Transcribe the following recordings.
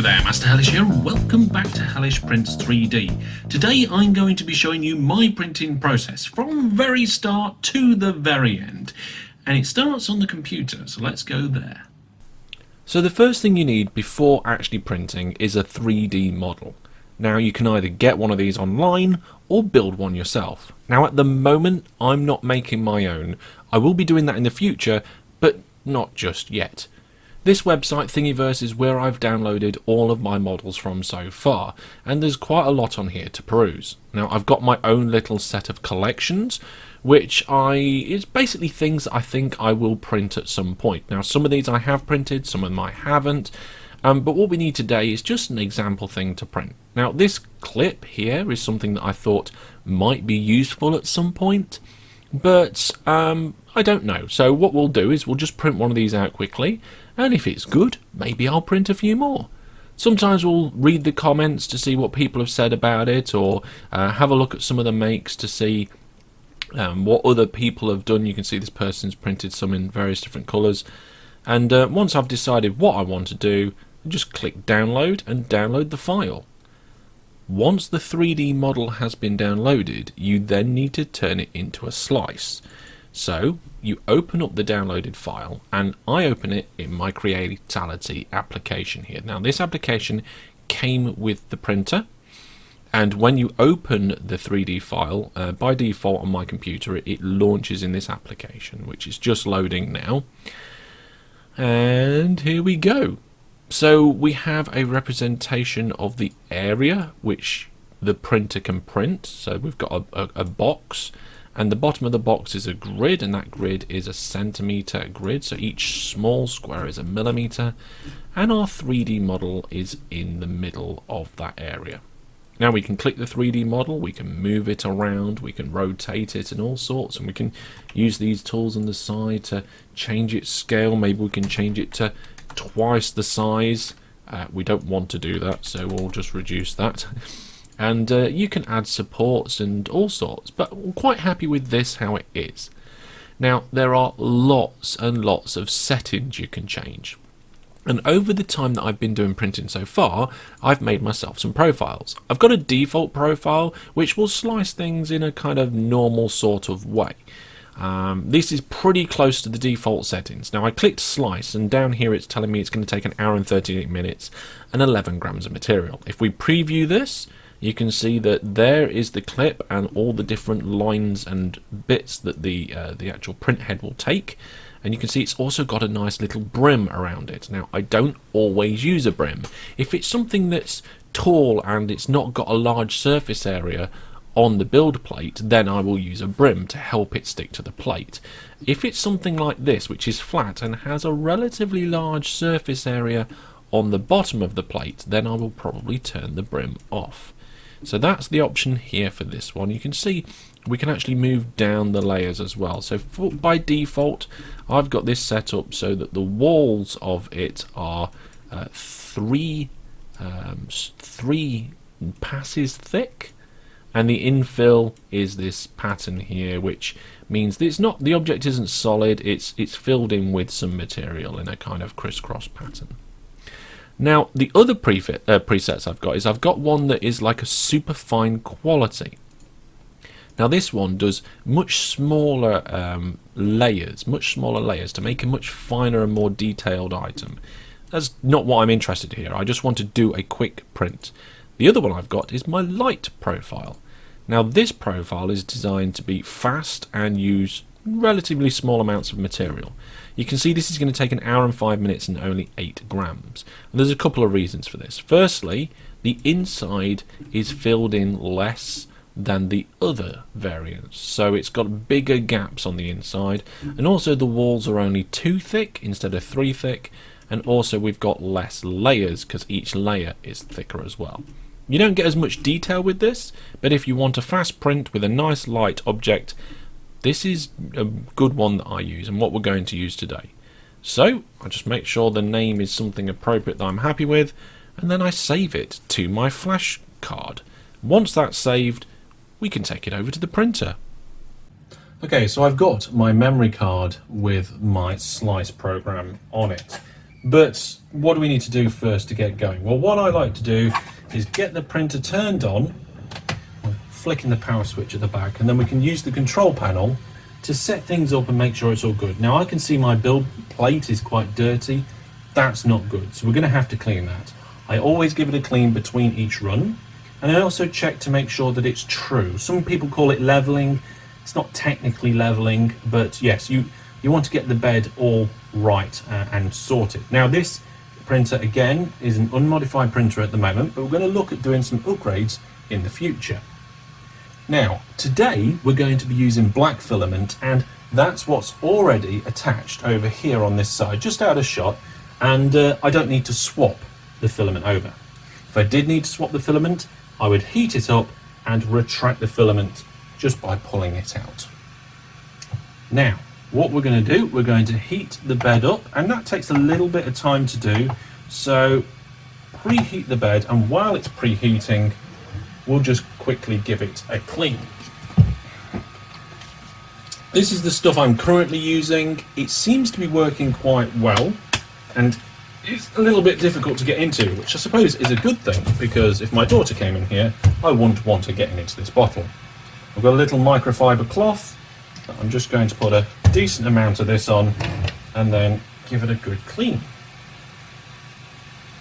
Hello there, Master Hellish here, and welcome back to Hellish Prints 3D. Today I'm going to be showing you my printing process from very start to the very end. And it starts on the computer, so let's go there. So the first thing you need before actually printing is a 3D model. Now you can either get one of these online or build one yourself. Now at the moment I'm not making my own. I will be doing that in the future, but not just yet. This website Thingiverse is where I've downloaded all of my models from so far, and there's quite a lot on here to peruse. Now I've got my own little set of collections, which is basically things that I think I will print at some point. Now some of these I have printed, some of them I haven't, but what we need today is just an example thing to print. Now this clip here is something that I thought might be useful at some point, but I don't know. So what we'll do is we'll just print one of these out quickly, and if it's good, maybe I'll print a few more. Sometimes we'll read the comments to see what people have said about it, or have a look at some of the makes to see what other people have done. You can see this person's printed some in various different colours, and once I've decided what I want to do, just click download and download the file. Once the 3D model has been downloaded, you then need to turn it into a slice. So you open up the downloaded file, and I open it in my Creatality application here. Now this application came with the printer, and when you open the 3D file, by default on my computer it launches in this application, which is just loading now. And here we go. So we have a representation of the area which the printer can print. So we've got a box, and the bottom of the box is a grid, and that grid is a centimetre grid, so each small square is a millimetre, and our 3D model is in the middle of that area. Now we can click the 3D model, we can move it around, we can rotate it and all sorts, and we can use these tools on the side to change its scale. Maybe we can change it to twice the size. We don't want to do that, so we'll just reduce that. And you can add supports and all sorts, but I'm quite happy with this how it is. Now there are lots and lots of settings you can change, and over the time that I've been doing printing so far, I've made myself some profiles. I've got a default profile which will slice things in a kind of normal sort of way. This is pretty close to the default settings. Now I clicked slice, and down here it's telling me it's going to take 1 hour and 38 minutes and 11 grams of material. If we preview this, you can see that there is the clip and all the different lines and bits that the actual print head will take, and you can see it's also got a nice little brim around it. Now I don't always use a brim. If it's something that's tall and it's not got a large surface area on the build plate, then I will use a brim to help it stick to the plate. If it's something like this, which is flat and has a relatively large surface area on the bottom of the plate, then I will probably turn the brim off. So that's the option here for this one. You can see we can actually move down the layers as well. So by default I've got this set up so that the walls of it are three passes thick, and the infill is this pattern here, which means that it's not, the object isn't solid, it's filled in with some material in a kind of crisscross pattern. Now the other presets I've got is I've got one that is like a super fine quality. Now this one does much smaller layers to make a much finer and more detailed item. That's not what I'm interested in here. I just want to do a quick print. The other one I've got is my light profile. Now this profile is designed to be fast and use relatively small amounts of material. You can see this is going to take 1 hour and 5 minutes and only 8 grams. And there's a couple of reasons for this. Firstly, the inside is filled in less than the other variants, so it's got bigger gaps on the inside, and also the walls are only 2 thick instead of 3 thick, and also we've got less layers because each layer is thicker as well. You don't get as much detail with this, but if you want a fast print with a nice light object, this is a good one that I use and what we're going to use today. So I just make sure the name is something appropriate that I'm happy with, and then I save it to my flash card. Once that's saved, we can take it over to the printer. Okay, so I've got my memory card with my slice program on it. But what do we need to do first to get going? Well, what I like to do is get the printer turned on, flicking the power switch at the back, and then we can use the control panel to set things up and make sure it's all good. Now I can see my build plate is quite dirty. That's not good, so we're going to have to clean that. I always give it a clean between each run, and I also check to make sure that it's true. Some people call it leveling. It's not technically leveling, but yes, you want to get the bed all right and sorted. Now this printer again is an unmodified printer at the moment, but we're going to look at doing some upgrades in the future. Now today we're going to be using black filament, and that's what's already attached over here on this side, just out of shot, and I don't need to swap the filament over. If I did need to swap the filament, I would heat it up and retract the filament just by pulling it out. Now what we're going to do, we're going to heat the bed up, and that takes a little bit of time to do, so preheat the bed, and while it's preheating we'll just quickly give it a clean. This is the stuff I'm currently using. It seems to be working quite well, and it's a little bit difficult to get into, which I suppose is a good thing, because if my daughter came in here I wouldn't want her getting into this bottle. I've got a little microfiber cloth. I'm just going to put a decent amount of this on and then give it a good clean.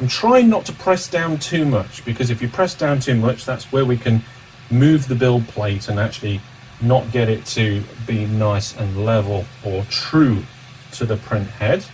I'm trying not to press down too much, because if you press down too much, that's where we can move the build plate and actually not get it to be nice and level or true to the print head.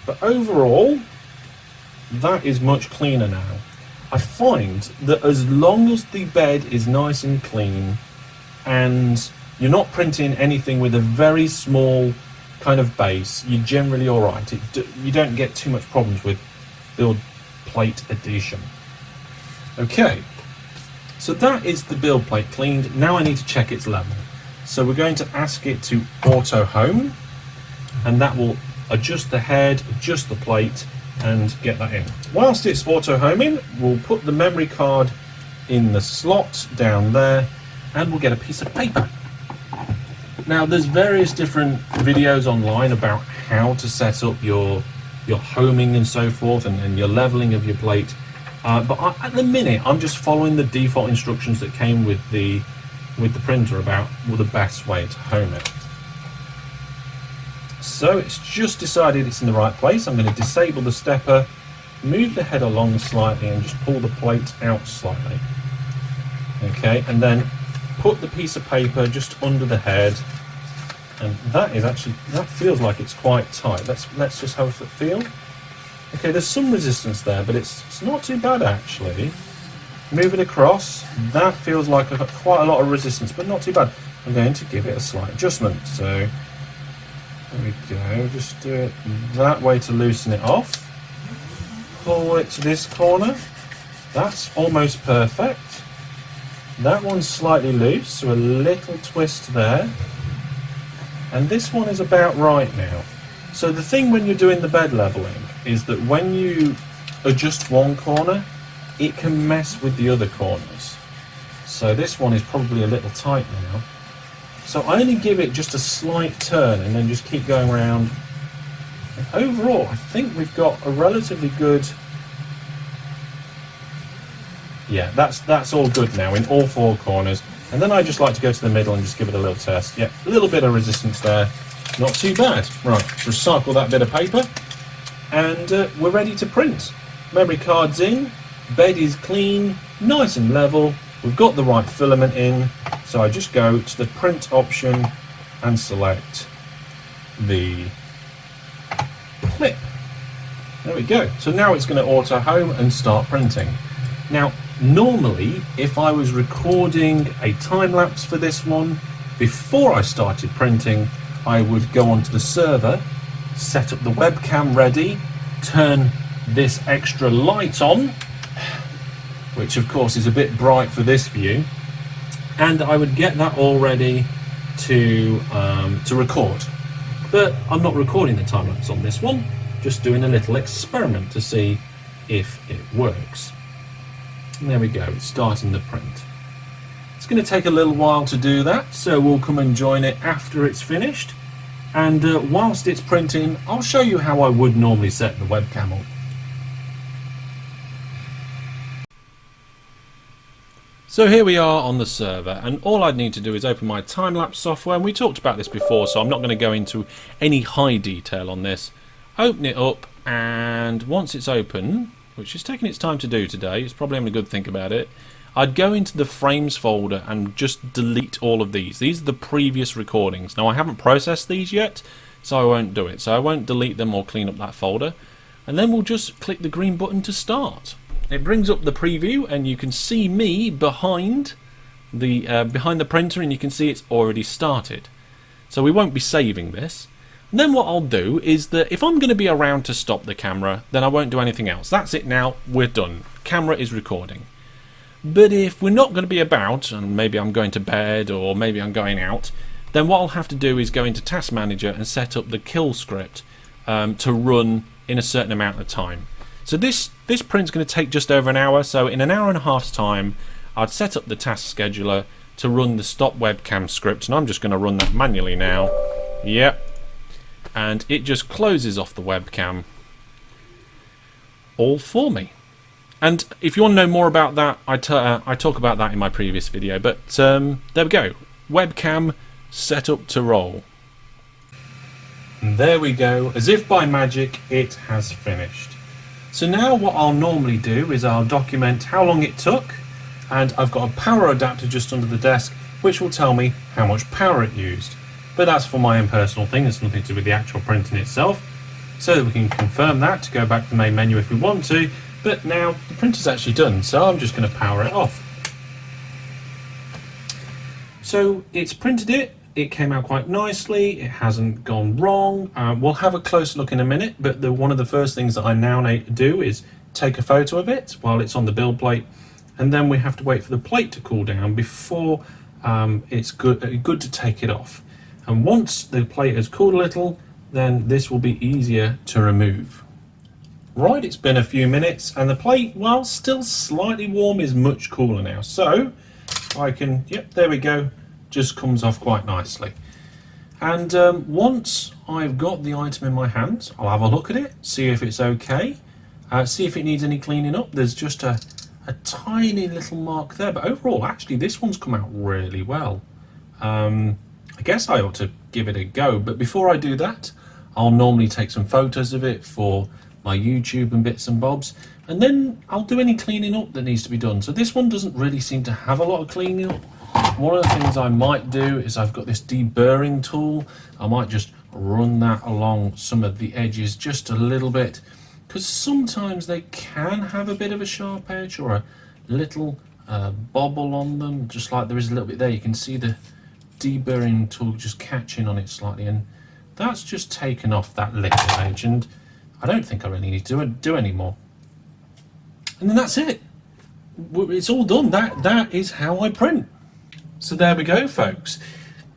But overall, that is much cleaner now. I find that as long as the bed is nice and clean and you're not printing anything with a very small kind of base, you're generally all right. You don't get too much problems with build plate adhesion. Okay, so that is the build plate cleaned. Now I need to check its level. So we're going to ask it to auto home, and that will adjust the head, adjust the plate, and get that in. Whilst it's auto homing, we'll put the memory card in the slot down there, and we'll get a piece of paper. Now there's various different videos online about how to set up your homing and so forth, and your leveling of your plate, but at the minute I'm just following the default instructions that came with the printer about the best way to home it. So it's just decided it's in the right place. I'm going to disable the stepper, move the head along slightly, and just pull the plate out slightly. Okay, and then put the piece of paper just under the head, and that feels like it's quite tight. Let's just have a feel. Okay, there's some resistance there, but it's not too bad actually. Move it across. That feels like quite a lot of resistance, but not too bad. I'm going to give it a slight adjustment. So there we go. Just do it that way to loosen it off. Pull it to this corner. That's almost perfect. That one's slightly loose, so a little twist there. And this one is about right now. So the thing when you're doing the bed leveling is that when you adjust one corner, it can mess with the other corners. So this one is probably a little tight now. So I only give it just a slight turn and then just keep going around. And overall, I think we've got a relatively good... Yeah, that's all good now in all four corners. And then I just like to go to the middle and just give it a little test. Yeah, a little bit of resistance there. Not too bad. Right, recycle that bit of paper. And we're ready to print. Memory card's in. Bed is clean, nice and level. We've got the right filament in. So I just go to the print option and select the clip. There we go. So now it's going to auto home and start printing. Now, normally, if I was recording a time lapse for this one, before I started printing, I would go onto the server, set up the webcam ready, turn this extra light on, which of course is a bit bright for this view, and I would get that all ready to record. But I'm not recording the time lapse on this one, just doing a little experiment to see if it works. And there we go, it's starting the print. It's going to take a little while to do that, so we'll come and join it after it's finished. And whilst it's printing, I'll show you how I would normally set the webcam up. So here we are on the server, and all I'd need to do is open my time-lapse software, and we talked about this before, so I'm not going to go into any high detail on this. Open it up, and once it's open, which is taking its time to do today, it's probably having a good think about it, I'd go into the frames folder and just delete all of these. These are the previous recordings. Now I haven't processed these yet, so I won't do it. So I won't delete them or clean up that folder. And then we'll just click the green button to start. It brings up the preview, and you can see me behind the printer, and you can see it's already started. So we won't be saving this. And then what I'll do is that if I'm going to be around to stop the camera, then I won't do anything else. That's it now, we're done. Camera is recording. But if we're not going to be about, and maybe I'm going to bed or maybe I'm going out, then what I'll have to do is go into Task Manager and set up the kill script to run in a certain amount of time. So this print's going to take just over an hour, so in an hour and a half's time I'd set up the task scheduler to run the stop webcam script, and I'm just going to run that manually now. Yep. And it just closes off the webcam all for me. And if you want to know more about that, I talk about that in my previous video, but there we go. Webcam set up to roll. And there we go, as if by magic it has finished. So now what I'll normally do is I'll document how long it took, and I've got a power adapter just under the desk which will tell me how much power it used. But that's for my own personal thing, it's nothing to do with the actual printing itself, so that we can confirm that to go back to the main menu if we want to. But now the printer's actually done, so I'm just going to power it off. So it's printed it. It came out quite nicely, it hasn't gone wrong. We'll have a closer look in a minute, but one of the first things that I now need to do is take a photo of it while it's on the build plate, and then we have to wait for the plate to cool down before it's good to take it off. And once the plate has cooled a little, then this will be easier to remove. Right, it's been a few minutes, and the plate, while still slightly warm, is much cooler now. So I can, yep, there we go. Just comes off quite nicely. And once I've got the item in my hands, I'll have a look at it, see if it's okay, see if it needs any cleaning up. There's just a tiny little mark there, but overall actually this one's come out really well. I guess I ought to give it a go, but before I do that, I'll normally take some photos of it for my YouTube and bits and bobs, and then I'll do any cleaning up that needs to be done. So this one doesn't really seem to have a lot of cleaning up. One of the things I might do is I've got this deburring tool. I might just run that along some of the edges just a little bit, because sometimes they can have a bit of a sharp edge or a little bobble on them, just like there is a little bit there. You can see the deburring tool just catching on it slightly, and that's just taken off that little edge, and I don't think I really need to do any more. And then that's it. It's all done. That is how I print. So there we go, folks.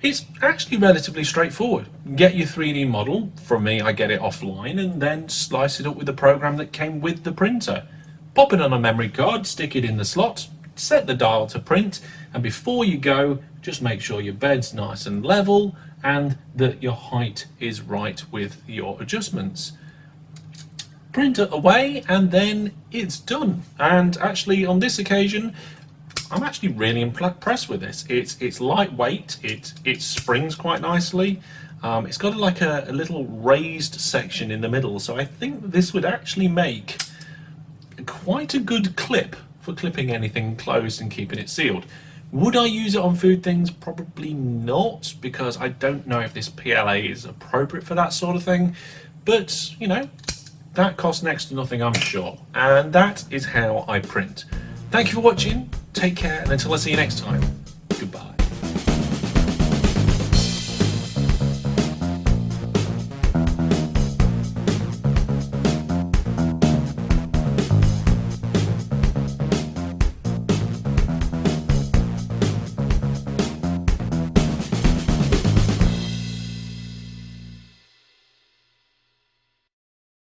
It's actually relatively straightforward. Get your 3D model. From me, I get it offline, and then slice it up with the program that came with the printer. Pop it on a memory card, stick it in the slot, set the dial to print, and before you go, just make sure your bed's nice and level and that your height is right with your adjustments. Print it away, and then it's done. And actually on this occasion, I'm actually really impressed with this. It's lightweight, it springs quite nicely. It's got like a little raised section in the middle, so I think this would actually make quite a good clip for clipping anything closed and keeping it sealed. Would I use it on food things? Probably not, because I don't know if this PLA is appropriate for that sort of thing. But, you know, that costs next to nothing, I'm sure. And that is how I print. Thank you for watching. Take care, and until I see you next time.